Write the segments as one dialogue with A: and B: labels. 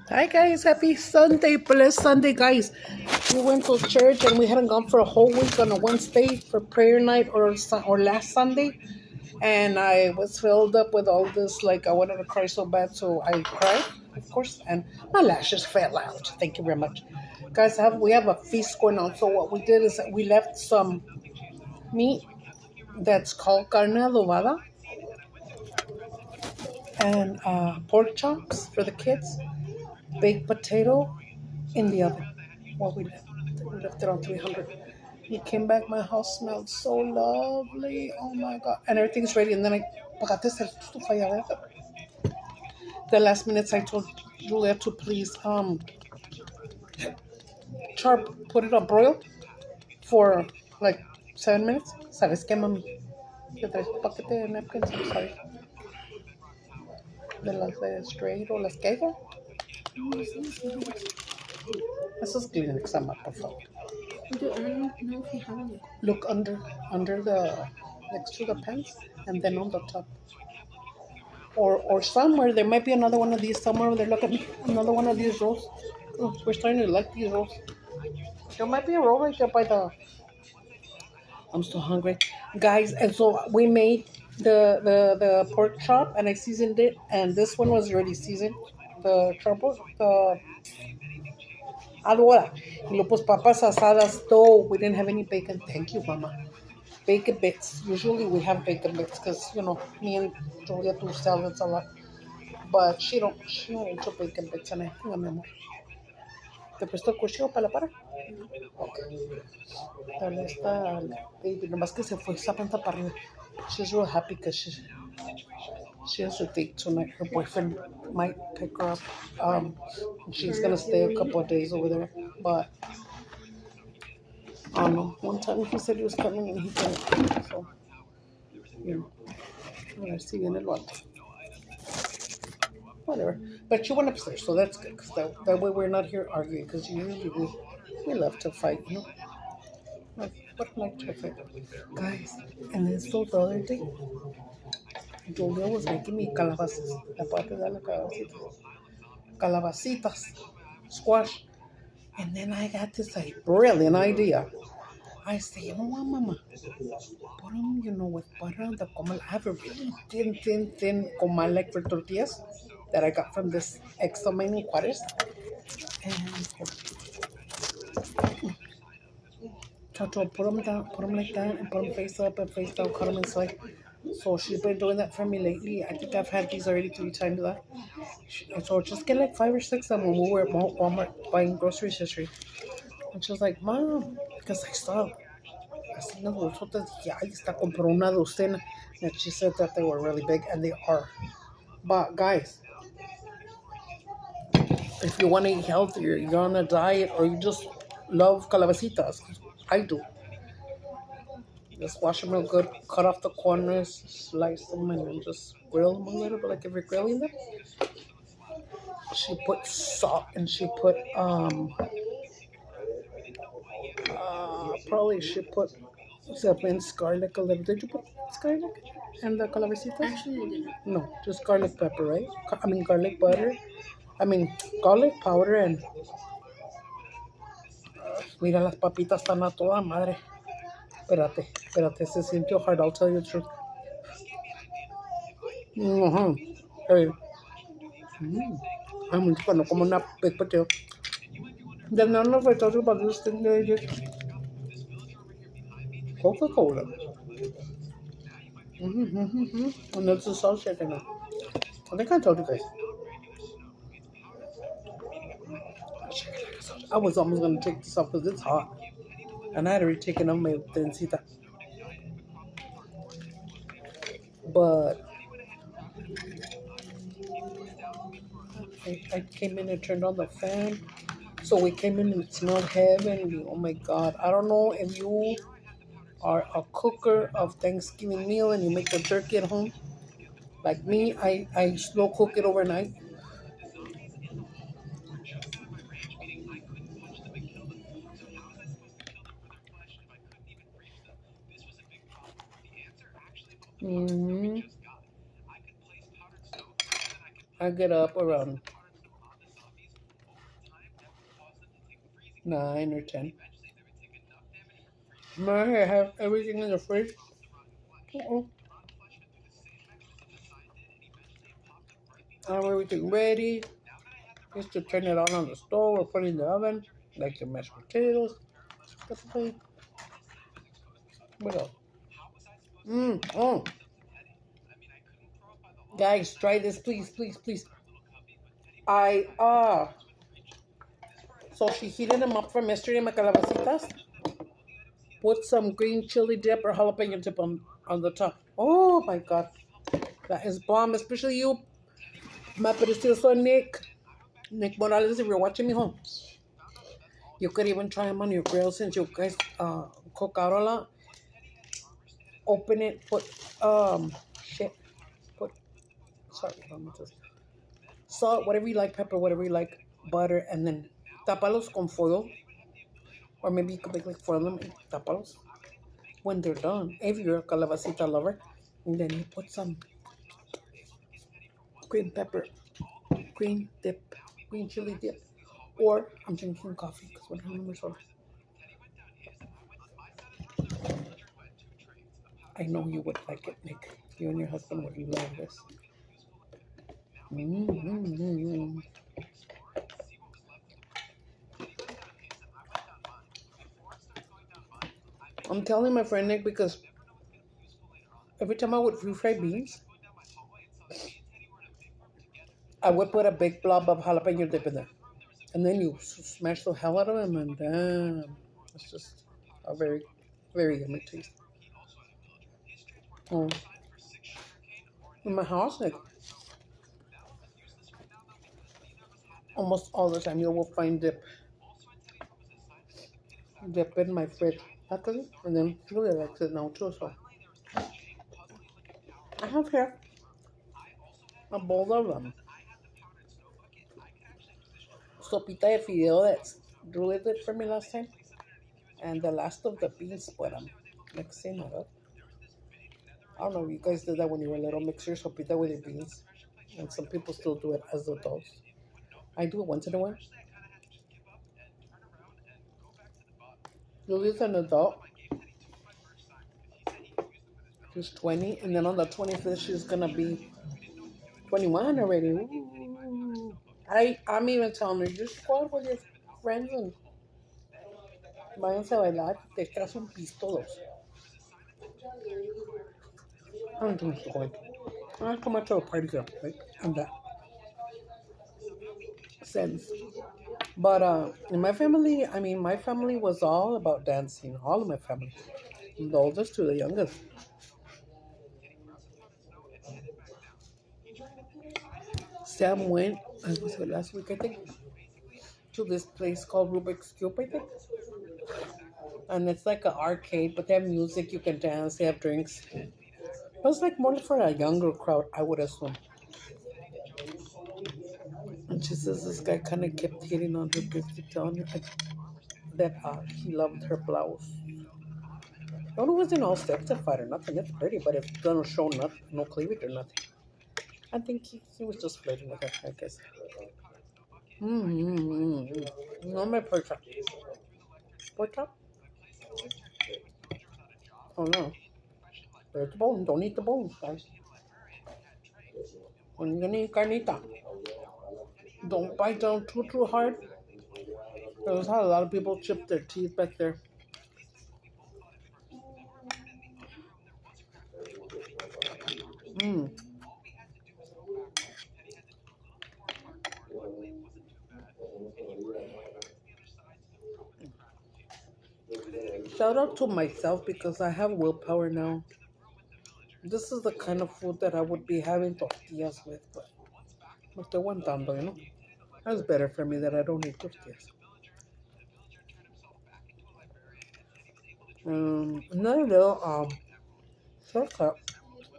A: Hi guys, happy Sunday, blessed Sunday, guys. We went to church and we hadn't gone for a whole week on a Wednesday for prayer night or last Sunday, and I was filled up with all this like I wanted to cry so bad, so I cried, of course, and my lashes fell out. Thank you very much, guys. We have a feast going on, so what we did is that we left some meat that's called carne adobada and pork chops for the kids, baked potato in the oven while we left it on 300. He came back, my house smelled so lovely. Oh my god. And everything's ready. And then the last minutes I told Julia to please put it on broil for like 7 minutes. ¿Sabes qué, mami? ¿Te traes un paquete de napkins? I'm sorry. De las de straight o las que hay. Esas Kleenex, ama, por favor.
B: I don't know if you have it.
A: Look under the next to the pants and then on the top. Or somewhere there might be another one of these somewhere. They're looking another one of these rolls. Oh, we're starting to like these rolls. There might be a roll right there by the. I'm so hungry, guys. And so we made the pork chop and I seasoned it. And this one was already seasoned. The chorbo, the adobada. Y luego pues papas asadas. Though we didn't have any bacon. Thank you, mama. Bacon bits. Usually we have bacon bits because me and Julia do salads a lot. But she don't eat bacon bits and I think mi amor. ¿Te prestó el cuchillo para la para? Ok. Dale esta al baby. Nomás que se fue esa panta para arriba. She's real happy because she has a date tonight. Her boyfriend might pick her up. She's gonna stay a couple of days over there. But I don't know. One time he said he was coming and he didn't. So, a ver si viene el vato. Whatever. But you went upstairs, so that's good. Because that way we're not here arguing. Because usually we love to fight, like to fight. Guys, and then so the other day, Julia was making me calabazas. La parte de la calabacitas. Calabacitas. Squash. And then I got this like brilliant idea. I say, you know what, mama? Put them, with butter on the comal. I have a really thin comal like for tortillas that I got from this exo in Juarez. And Chacho, put them like that, and put them face up and face down, cut them inside. So she's been doing that for me lately. I think I've had these already 3 times that. So just get like 5 or 6 of them when we were at Walmart buying groceries yesterday. And she was like, Mom, because I saw así las bolsotas, dije, ay, está compró una docena. And she said that they were really big, and they are. But guys, if you want to eat healthier, you're on a diet, or you just love calabacitas, I do. Just wash them real good, cut off the corners, slice them, and then just grill them a little bit, like if you're grilling them. She put salt, and she put probably she put minced garlic a little. Did you put garlic and the calabacitas?
B: Actually, I didn't.
A: No, just garlic pepper, right? I mean garlic butter. I mean garlic powder and mira las papitas están a toda madre. Espérate, se sintió hard. I'll tell you the truth. Hey. I'm gonna come on up big potato. Then none of I told you about this thing that I did. Coca-Cola. And that's the salt shaker now. I think I told you guys. I was almost gonna take this off because it's hot. And I had already taken off my tencita. But I came in and turned on the fan. So we came in and it smelled heavenly. Oh my god. I don't know if you are a cooker of Thanksgiving meal and you make the turkey at home. Like me, I slow cook it overnight. I get up around 9 or 10. My I have everything in the fridge. Uh-oh. I have everything ready. Just to turn it on the stove or put it in the oven, like the mashed potatoes. The plate. What else? Oh, guys, try this, please, please, please. So she heated them up from yesterday, my calabacitas. Put some green chili dip or jalapeno dip on the top. Oh my god, that is bomb, especially you, my precioso Nick Morales, if you're watching me home. You could even try them on your grill since you guys cook out a lot. Open it, put shit, put sorry, let me just salt, whatever you like, pepper, whatever you like, butter, and then tapalos con foil, or maybe you could make like foil them and tapalos when they're done. If you're a calabacita lover, and then you put some green pepper, green dip, green chili dip, or I'm drinking coffee because we're having my soda. I know you would like it, Nick. You and your husband would love this. Mm-hmm. I'm telling my friend Nick because every time I would refry beans, I would put a big blob of jalapeno dip in there. And then you smash the hell out of them, and damn, it's just a very, very yummy taste. Mm. In my house, like almost all the time, you will find dip in my fridge. Actually, and then Julia likes it now too. So I have here a bowl of sopita de fideo that Julia did for me last time, and the last of the beans, but mixing it up. I don't know if you guys did that when you were little. Mix your sopita with your beans, and some people still do it as adults. I do it once in a while. Julia's an adult. She's 20, and then on the 25th, she's gonna be 21 already. Ooh. I'm even telling her, just go out with your friends and váyanse a bailar. Te echas un pistolos. I don't think she's going to. I don't come out to a party girl, right? In that sense. But in my family, my family was all about dancing. All of my family, from the oldest to the youngest. Sam went, was it last week, I think, to this place called Rubik's Cube, I think. And it's like an arcade, but they have music, you can dance, they have drinks. But it's like more for a younger crowd, I would assume. And she says this guy kind of kept hitting on her, kept telling her that he loved her blouse. No, it wasn't all sexified or nothing. It's pretty, but it's gonna show no cleavage or nothing. I think he was just flirting with her, I guess. No me pork chop. Pork chop? Oh no. There's the bone. Don't eat the bones, guys. When you're gonna eat carnita, don't bite down too hard. There's how a lot of people chip their teeth back there. Mmm. Shout out to myself because I have willpower now. This is the kind of food that I would be having tortillas with, but they went down, you know. That's better for me that I don't eat tortillas. Another little shortcut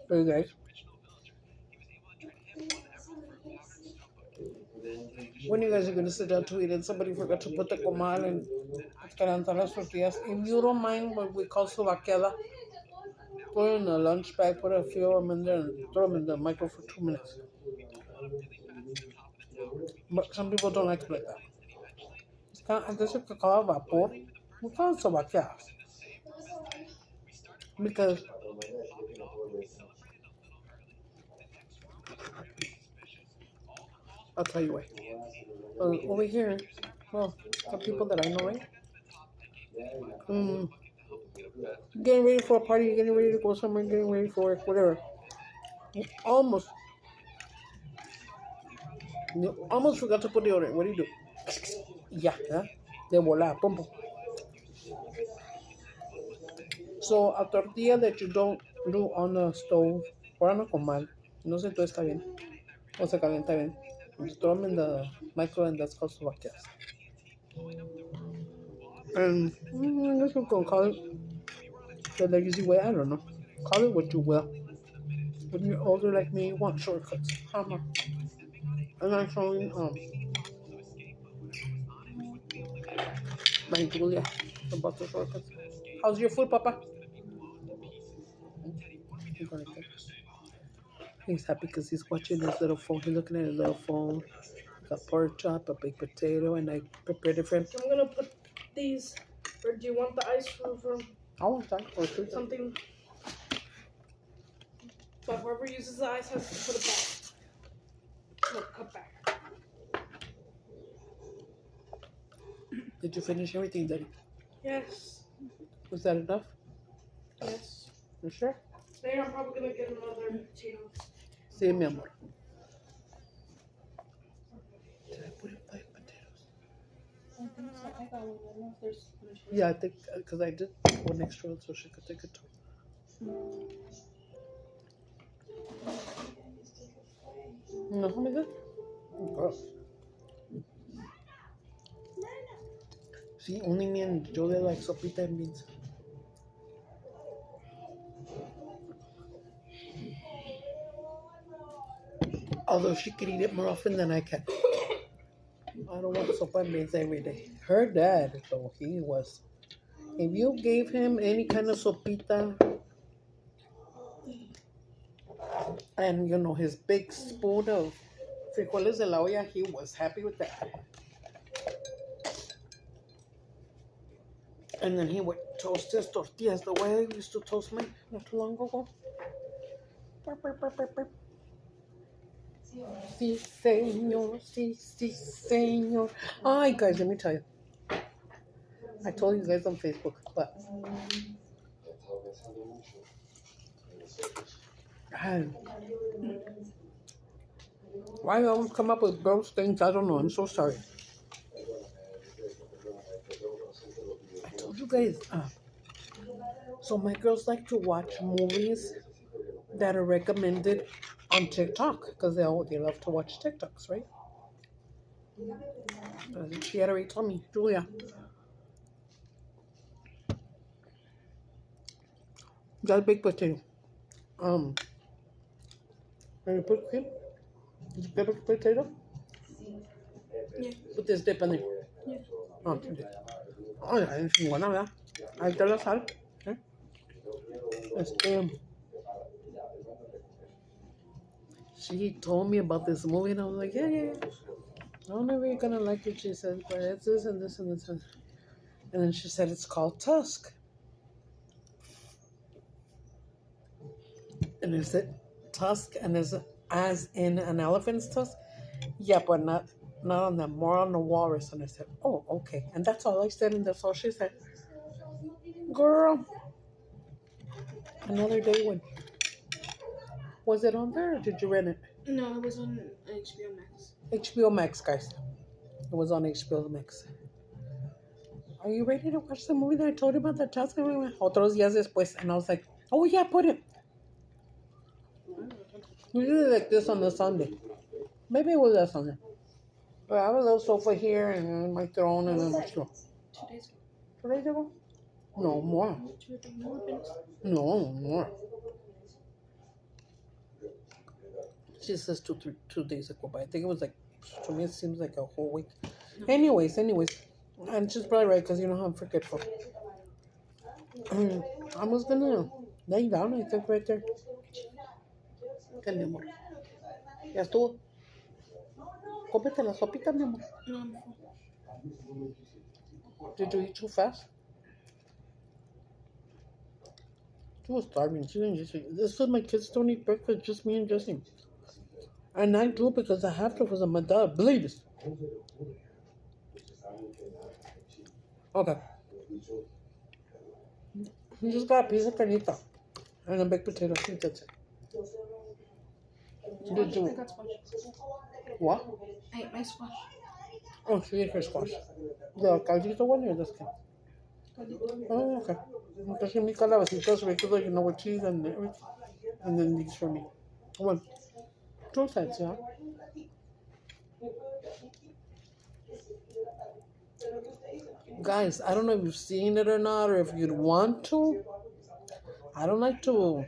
A: for you guys. When you guys are gonna sit down to eat and somebody forgot to put the comal and calentar las tortillas, if you don't mind what we call subaqueada, put it in a lunch bag, put a few of them in there, and throw them in the micro for 2 minutes. But some people don't like it like that. Antes se cacaba a vapor. We call it sobaqueadas. Because I'll tell you why. Over here, well, some people that I know, right? Getting ready for a party, getting ready to go somewhere, getting ready for work, whatever. Almost, you almost forgot to put deodorant. What do you do? Yeah, de volada, pum pum. So a tortilla that you don't do on the stove or on a comal, no se tuesta bien o se calienta bien. You throw them in the micro and that's called sobaqueas. And I guess we can call it the lazy way. I don't know. Call it what you will. When you're older like me, you want shortcuts. And I'm showing my Julia about the shortcuts. How's your food, Papa? He's happy because he's watching his little phone. He's looking at his little phone. A pork chop, a baked potato, and I prepared it for him.
B: I'm gonna put these. Or do you want the ice for
A: I want that or two.
B: something? But whoever uses the ice has to put it back. No, cut back.
A: Did you finish everything, Daddy?
B: Yes.
A: Was that enough?
B: Yes.
A: You sure?
B: Today I'm probably gonna get another potato.
A: Sí, mi amor. Did I put in 5 potatoes?
B: I think so. I got one. I don't know if there's.
A: Yeah, I think because I did one extra one so she could take it too. No, how many? Gross. See, only me and Julia like sopita and beans. Although she could eat it more often than I can. I don't want sopa and beans every day. Her dad, though, he was. If you gave him any kind of sopita and, you know, his big spoon of frijoles de la olla, he was happy with that. And then he would toast his tortillas the way I used to toast mine not too long ago. Burp, burp, burp, burp, burp. Sí, señor, sí, sí, señor. Ay, guys, let me tell you. I told you guys on Facebook, but why I always come up with gross things? I don't know. I'm so sorry. I told you guys. So my girls like to watch movies that are recommended on TikTok because they love to watch TikToks, right? She had already told me, Julia. Got a big potato. And you put cream? Did you get a potato?
B: Yeah.
A: Put this dip in there.
B: Yeah.
A: Oh, ya es chingona, ¿verdad? Ahí está la sal. She told me about this movie and I was like, yeah. I don't know if you're gonna like it, she said, but it's this and this and this. And then she said it's called Tusk. And is it tusk and is it as in an elephant's tusk? Yeah, but not on the, more on the walrus. And I said, oh, okay. And that's all I said, and that's all she said. Girl, another day when was it on there or did you rent it?
B: No, it was on HBO Max.
A: HBO Max, guys. It was on HBO Max. Are you ready to watch the movie that I told you about, the tusk? Otros días después, and I was like, oh yeah, put it. Usually like this on the Sunday. Maybe it was that Sunday. But I have a little sofa here and my throne and then my show.
B: 2 days ago.
A: 2 days ago? No, more.
B: 2 or 3 more minutes.
A: No, more. She says 2 days ago, but I think it was like, to me it seems like a whole week. No. Anyways. And she's probably right because you know how I'm forgetful. I was gonna lay down, I think, right there. ¿Qué, mi amor? ¿Ya estuvo? Cómete la sopita, mi amor.
B: No, I'm full.
A: Did you eat too fast? She was starving. She didn't just eat. This is my kids don't eat breakfast, just me and Jesse. And I do because I have to because I'm a dog. Please. Okay. We just got a piece of carnita and a baked potato. I think that's it. Did
B: I
A: you?
B: got squash.
A: What?
B: I ate my squash.
A: Oh, she ate her squash. The caldito one or this one? Oh, okay. Entonces mi calabacitas regular, you know, with cheese and everything. And then these for me. One. Two sides, yeah. Guys, I don't know if you've seen it or not, or if you'd want to. I don't like to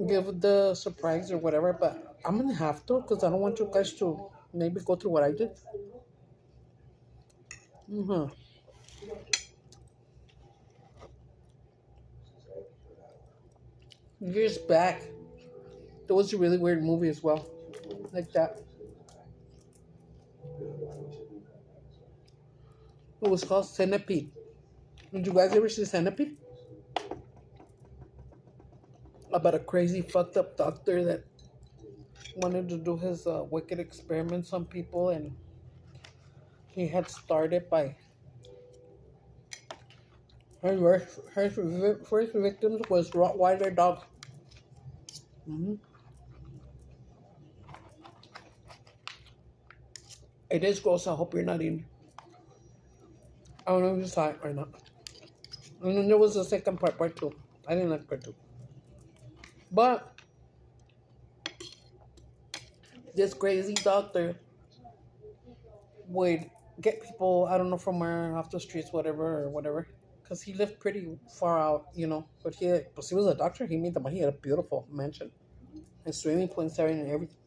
A: give the surprise or whatever, but I'm gonna have to because I don't want you guys to maybe go through what I did. Mm-hmm. Years back, there was a really weird movie as well, like that. It was called Centipede. Did you guys ever see Centipede? About a crazy, fucked up doctor that wanted to do his wicked experiments on people, and he had started by her first victims was Rottweiler dogs. Mm-hmm. It is gross. I hope you're not eating. I don't know if you saw it or not. And then there was a second part two. I didn't like part two. But this crazy doctor would get people, I don't know from where, off the streets, whatever. Because he lived pretty far out, you know. But he was a doctor. He made the money. He had a beautiful mansion. And swimming pool and everything.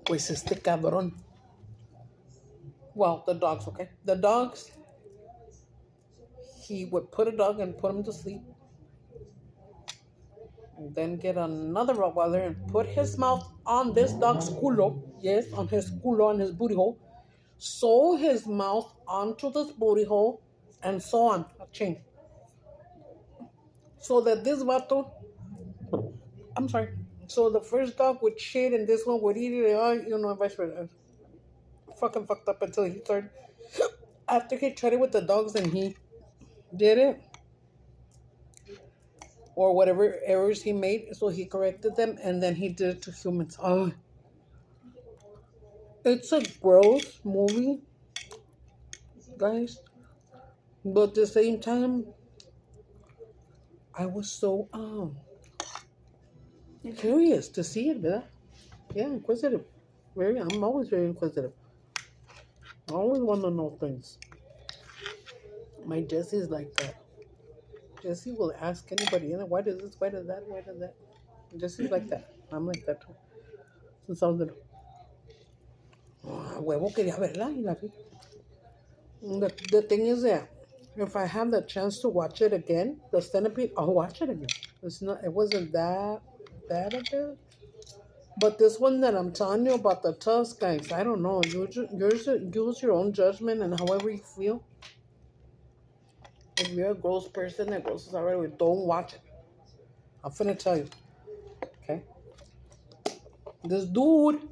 A: Pues este cabrón. Well, the dogs, okay? The dogs, he would put a dog and put him to sleep. And then get another Rottweiler and put his mouth on this dog's culo. Yes, on his culo, on his booty hole. Sew his mouth onto this booty hole and so on. A chain. So that this vato, I'm sorry. So the first dog would shit and this one would eat it, you know, vice versa. Fucking fucked up until he started. After he tried it with the dogs and he did it, or whatever errors he made, so he corrected them and then he did it to humans. Oh, it's a gross movie, guys, but at the same time, I was so curious to see it, ¿verdad? Yeah, inquisitive. I'm always very inquisitive. I always want to know things. My Jesse's like that. Jesse will ask anybody, why does this, why does that, why does that? Jesse's like that. I'm like that too. Since I was little. Huevo quería verla y la vi. The thing is that if I have the chance to watch it again, the Centipede, I'll watch it again. It wasn't that bad of it. But this one that I'm telling you about the tusk, guys, I don't know. Use your own judgment and however you feel. If you're a gross person that grosses already, don't watch it. I'm finna tell you. Okay? This dude.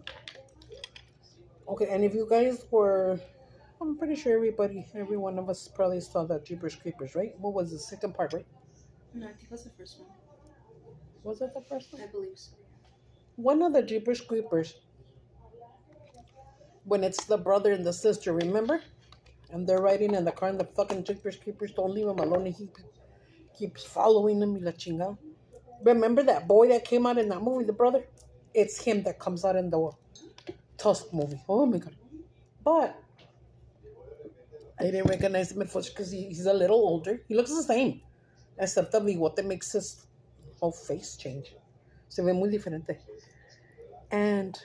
A: Okay, and if you guys were, I'm pretty sure every one of us probably saw that Jeepers Creepers, right? What was the second part, right?
B: No, I think it was the first one.
A: Was it the first one?
B: I believe so.
A: One of the Jeepers Creepers, when it's the brother and the sister, remember? And they're riding in the car and the fucking Jeepers Creepers don't leave him alone and he keeps following them y la chingada. Remember that boy that came out in that movie, the brother? It's him that comes out in the Tusk movie. Oh my god. But I didn't recognize him at first because he's a little older. He looks the same. Except the bigote makes his whole face change. Se ve muy diferente. And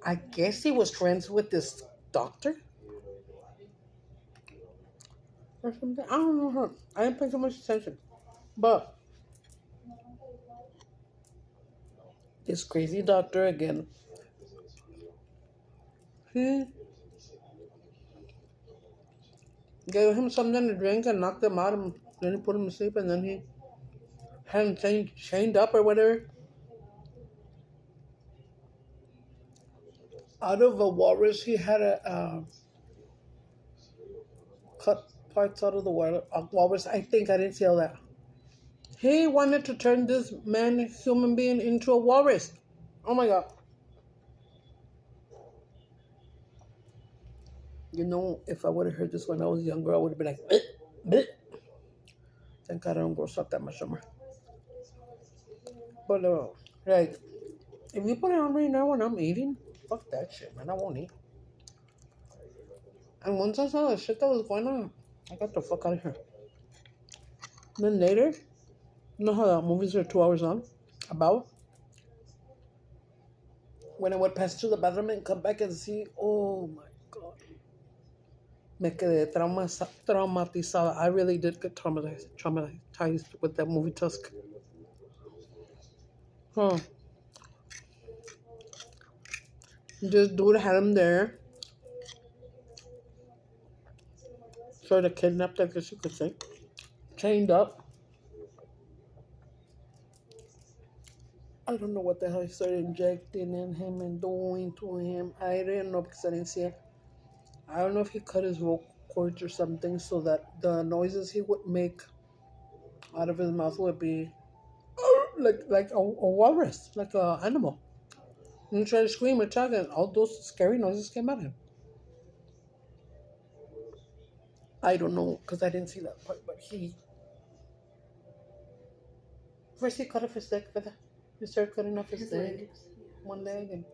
A: I guess he was friends with this doctor or something. I don't know her. I didn't pay so much attention. But This crazy doctor again. He gave him something to drink and knocked him out, and then he put him to sleep, and then he had him chained up or whatever. Out of a walrus, he had a cut parts out of the walrus. I think I didn't see all that. He wanted to turn this man, human being, into a walrus. Oh my God. You know, if I would have heard this when I was younger, I would have been like, bleh, bleh. Thank God I don't gross up that much anymore. But, like, if you put it on right now when I'm eating, fuck that shit, man. I won't eat. And once I saw the shit that was going on, I got the fuck out of here. Then later, you know how the movies are 2 hours long? About? When I would pass through the bathroom and come back and see, oh my God. Me quedé traumatizada. I really did get traumatized with that movie Tusk. Huh. This dude had him there. Sort of kidnapped, I guess you could say. Chained up. I don't know what the hell he started injecting in him and doing to him. I didn't know because I didn't see it. I don't know if he cut his vocal cords or something so that the noises he would make out of his mouth would be like a walrus, like an animal. And he tried to scream or talk, and all those scary noises came out of him. I don't know because I didn't see that part, but first he cut off his leg. He started cutting off his leg, one leg, and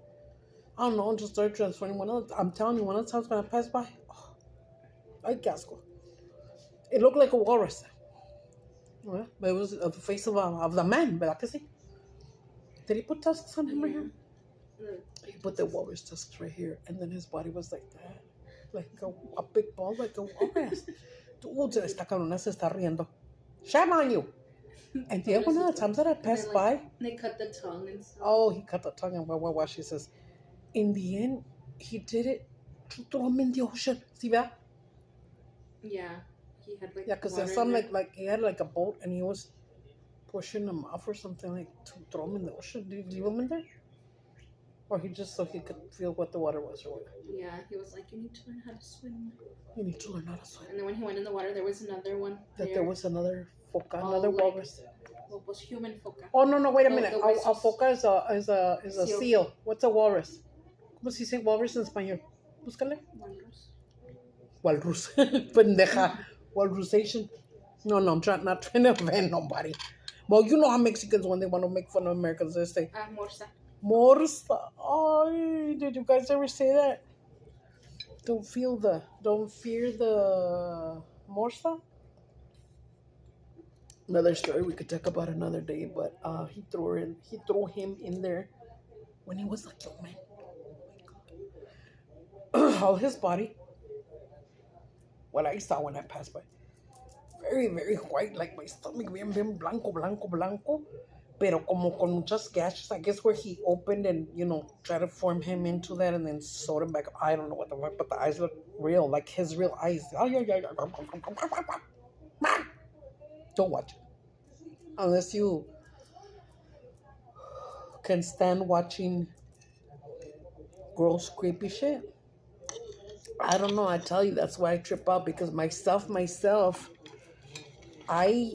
A: I don't know, just started transforming. I'm telling you, one of the times when I passed by, oh, ay, qué asco. It looked like a walrus. But it was the face of the man, ¿verdad que sí? Did he put tusks on him right here? He put the walrus tusks right here, and then his body was like that. Like a big ball, like a walrus. Dude, esta cabrona se está riendo. Shame on you! And the one of the times that I passed by...
B: They cut the tongue and stuff.
A: Oh, he cut the tongue and what she says. In the end, he did it to throw him in the ocean. See that?
B: Yeah. He had like...
A: Yeah, because there's some like he had like a boat and he was pushing him off or something like to throw him in the ocean. Did you leave him in there? Or he just so he could feel what the water was or what?
B: Yeah, he was like, you need to learn how to swim.
A: You need to learn how to swim.
B: And then when he went in the water, there was another one.
A: There was another foca, another walrus.
B: What was human foca?
A: Oh no, wait a minute. A foca is a seal. What's a walrus? ¿Cómo se dice walrus en español? Búscale. Walrus. Pendeja. Walrusation. No, I'm not trying to offend nobody. Well, you know how Mexicans, when they want to make fun of Americans, they say,
B: morsa.
A: Morsa. Oh, did you guys ever say that? Don't fear the morsa. Another story we could talk about another day, but he threw him in there when he was a young man. All his body, what I saw when I passed by, very, very white, like my stomach, bien blanco, pero como con muchas gashes, I guess where he opened and, tried to form him into that and then sewed him back up. I don't know what the fuck, but the eyes look real, like his real eyes. Oh, yeah. Don't watch it. Unless you can stand watching gross, creepy shit. I don't know, I tell you, that's why I trip out, because myself, I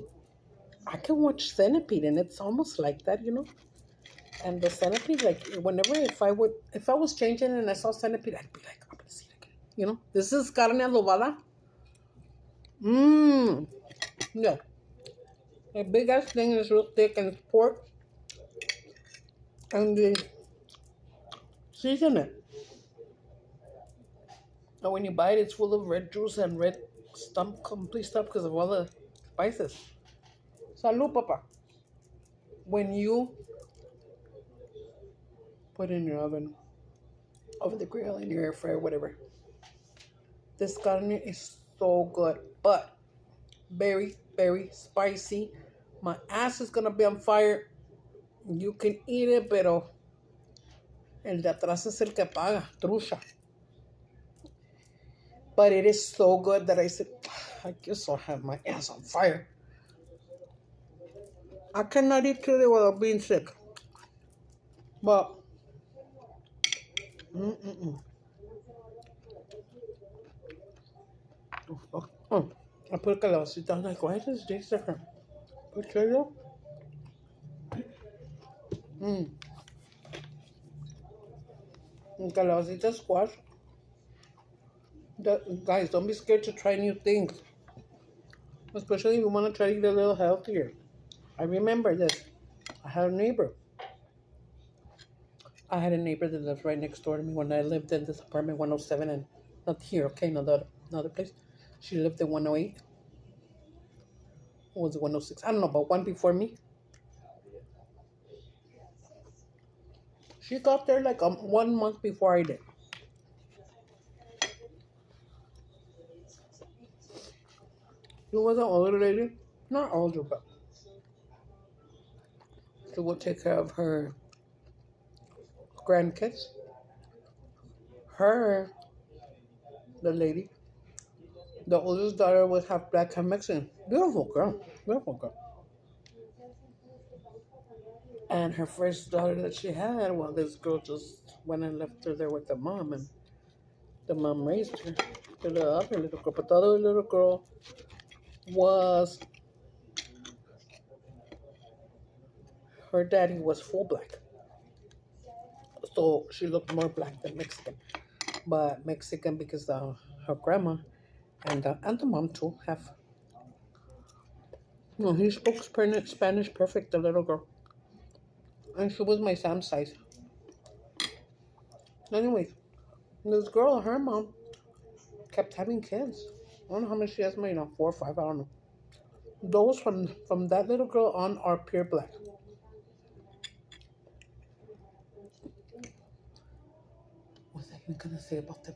A: can watch Centipede, and it's almost like that, And the Centipede, like, whenever, if I was changing and I saw Centipede, I'd be like, I'm gonna see it again, This is carne adobada. Yeah. A big ass thing is real thick and it's pork. And they season it. And when you buy it, it's full of red juice and red complete stuff because of all the spices. Salud, papa. When you put it in your oven, over the grill, in your air fryer, whatever. This carne is so good, but very, very spicy. My ass is gonna be on fire You can eat it, pero el de atrás es el que paga, trucha. But it is so good that I said, I guess I'll have my ass on fire. I cannot eat chili without being sick. But, oh, I put calabacita. I was like, why does it taste different? Put chili. Calabacita squash. Guys, don't be scared to try new things. Especially if you want to try to eat a little healthier. I remember this. I had a neighbor that lived right next door to me when I lived in this apartment 107 and not here, okay, another place. She lived in 108. Or was it 106? I don't know, but one before me. She got there like 1 month before I did. She was an older lady. Not older, but she would take care of her grandkids. Her, the lady, the oldest daughter was half black, half Mexican. Beautiful girl. Beautiful girl. And her first daughter that she had, well, this girl just went and left her there with the mom, and the mom raised her. The other little girl. But the other little girl was, her daddy was full black. So she looked more black than Mexican. But Mexican because her grandma and the mom too have. No, he spoke Spanish perfect, the little girl. And she was my Sam's size. Anyways, this girl, her mom, kept having kids. I don't know how many she has made now, 4 or 5, I don't know. Those from that little girl on are pure black. What was I even gonna say about them?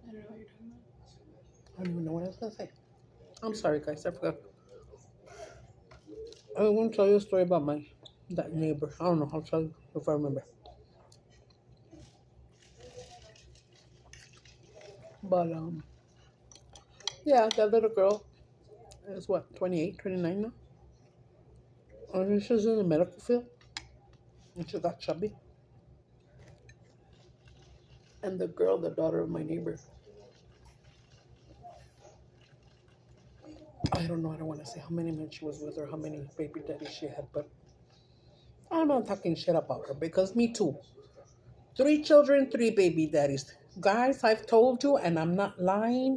B: I don't know what you're talking about.
A: I don't even know what I was gonna say. I'm sorry, guys, I forgot. I want to tell you a story about that neighbor. I don't know. I'll tell you if I remember. But yeah, that little girl is what, 28, 29 now. And she's in the medical field, and she got chubby. And the girl, the daughter of my neighbor, I don't know. I don't want to say how many men she was with or how many baby daddies she had, but I'm not talking shit about her because me too. 3 children, 3 baby daddies. Guys, I've told you, and I'm not lying,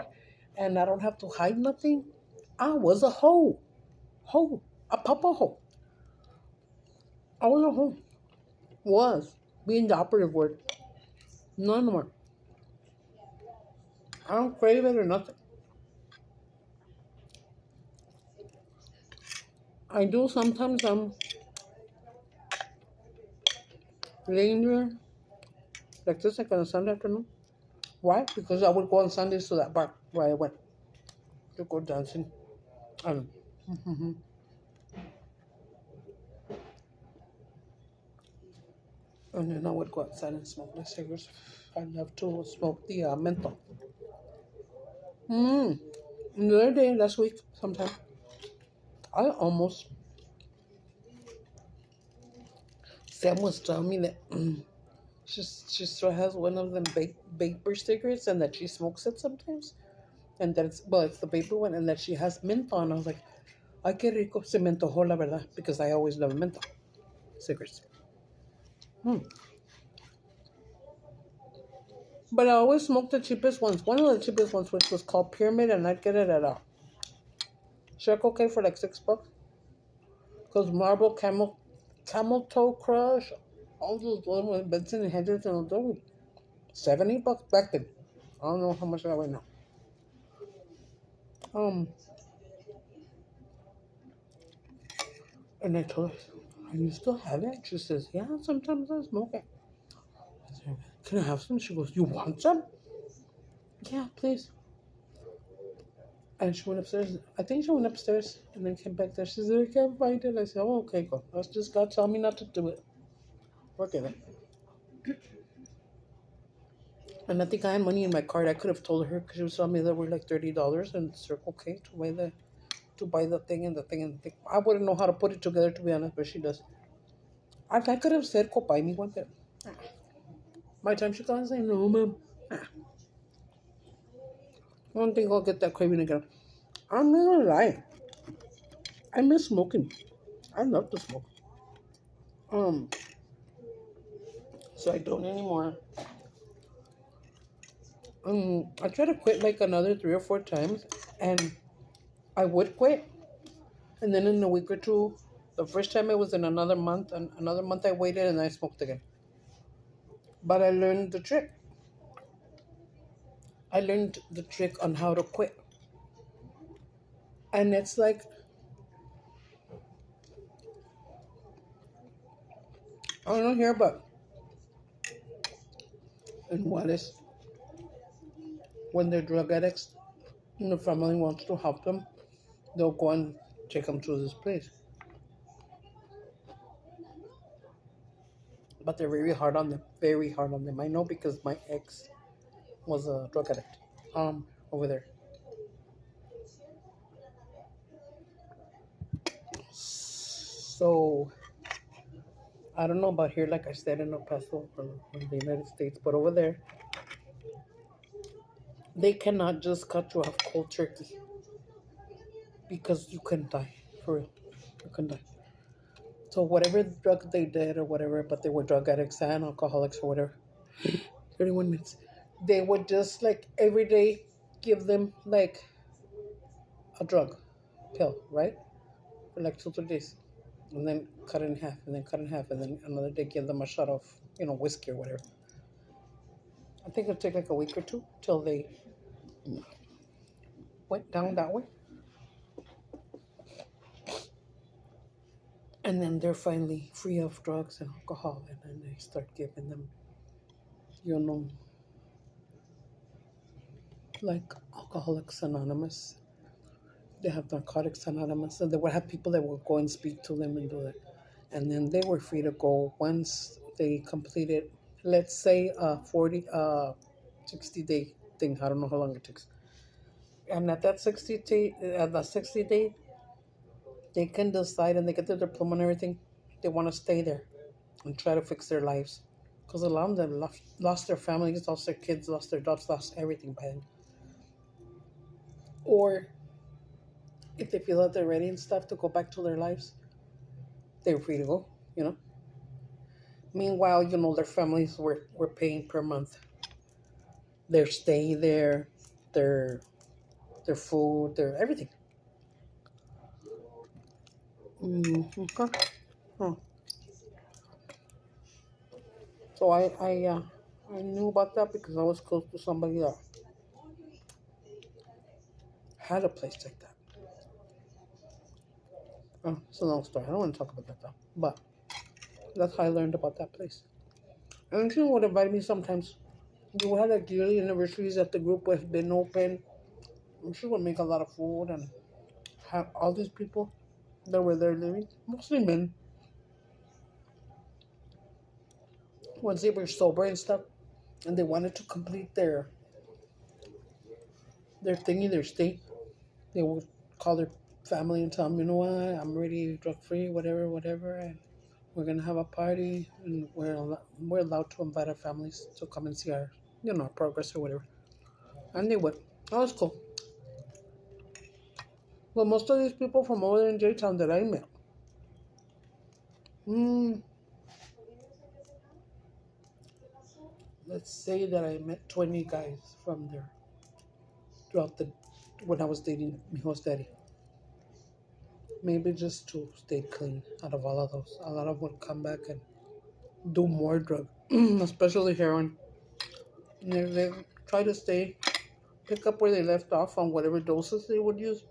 A: and I don't have to hide nothing. I was a hoe. A papa hoe. I was a hoe. Was. Being the operative word. No more. I don't crave it or nothing. I do sometimes. I'm laying there like this, like on a Sunday afternoon. Why? Because I would go on Sundays to that bar where I went to go dancing. And then I would go outside and smoke my cigarettes. I love to smoke the menthol. The other day, last week, sometime, Sam was telling me that she still has one of them vapor cigarettes and that she smokes it sometimes. And that it's the vapor one, and that she has menthol. And I was like, ay, qué rico, se me antojó, la verdad, because I always love menthol cigarettes. But I always smoked the cheapest ones. One of the cheapest ones, which was called Pyramid, and I'd get it at Circle K for like $6. Because Marble, Camel Toe Crush, all those ones with Benson and Hedges and those, $70 back then. I don't know how much that right now. And I told her, "And you still have it?" She says, "Yeah, sometimes I smoke it." I said, "Can I have some?" She goes, "You want some?" "Yeah, please." And she went upstairs. I think she went upstairs and then came back there. She said, I can't find it. I said, oh, okay, go. That's just God telling me not to do it. Forget it. And I think I had money in my card. I could have told her because she was telling me that we're like $30 and Circle K to buy the thing and the thing and the thing. I wouldn't know how to put it together to be honest, but she does. I could have said, go buy me one, but by the time she comes, I say, no, mom. I don't think I'll get that craving again. I'm not gonna lie. I miss smoking. I love to smoke. Um, so I don't anymore. I tried to quit like another 3 or 4 times, and I would quit, and then in a week or two, the first time it was in another month, and another month I waited and I smoked again. But I learned the trick. I learned the trick on how to quit, and it's like I don't know here, but in Juarez, when they're drug addicts and the family wants to help them, they'll go and take them to this place. But they're very hard on them. Very hard on them. I know because my ex was a drug addict. Over there. So I don't know about here, like I said in El Paso or in the United States, but over there, they cannot just cut you off cold turkey because you can die. For real. You can die. So whatever drug they did or whatever, but they were drug addicts and alcoholics or whatever. 31 minutes. They would just like every day give them like a drug pill, right? For like 2 3 days. And then cut it in half, and then cut it in half, and then another day give them a shot of, whiskey or whatever. I think it'll take like a week or two till they went down that way. And then they're finally free of drugs and alcohol, and then they start giving them, like Alcoholics Anonymous. They have Narcotics Anonymous, and they would have people that would go and speak to them and do that. And then they were free to go once they completed, let's say, a 60-day thing. I don't know how long it takes. And at that 60 day, they can decide and they get their diploma and everything. They want to stay there and try to fix their lives. Because a lot of them lost their families, lost their kids, lost their jobs, lost everything by then. Or if they feel that they're ready and stuff to go back to their lives, they're free to go. Meanwhile, their families were paying per month. Their stay there, their food, their everything. Okay. Huh. So I knew about that because I was close to somebody that had a place like that. Oh, it's a long story. I don't want to talk about that though. But that's how I learned about that place. And she would invite me sometimes. We had like yearly anniversaries that the group has been open. And she would make a lot of food and have all these people that were there living, mostly men. Once they were sober and stuff, and they wanted to complete their thingy, their stay, they would call their family and tell them, you know what, I'm already drug free, whatever, and we're gonna have a party, and we're allowed to invite our families to come and see our progress or whatever. And they would. That was cool. Well, most of these people from over there in J-Town that I met, let's say that I met 20 guys from there when I was dating Mijo's daddy. Maybe just 2 stayed clean out of all of those. A lot of them would come back and do more drug, especially heroin. And if they try to pick up where they left off on whatever doses they would use,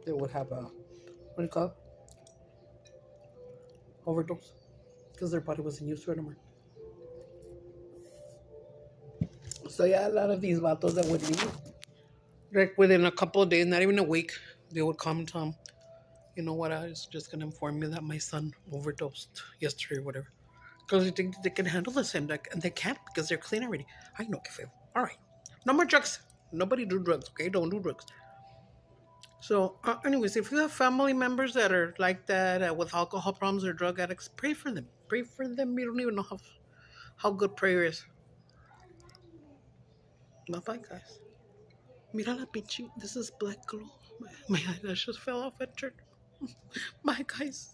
A: they would have a, what do you call it? Overdose. Because their body wasn't used to it anymore. So yeah, a lot of these vatos that would leave, Like within a couple of days, not even a week, they would come to him. You know what? I was just gonna inform you that my son overdosed yesterday or whatever. Because you think they can handle the same, like, and they can't because they're clean already. I know, que feo. All right, no more drugs. Nobody do drugs, okay? Don't do drugs. So, anyways, if you have family members that are like that with alcohol problems or drug addicts, pray for them. Pray for them. You don't even know how good prayer is. Bye bye, guys. Mira la pinche. This is black glue. My eyelashes fell off at church. Bye, guys.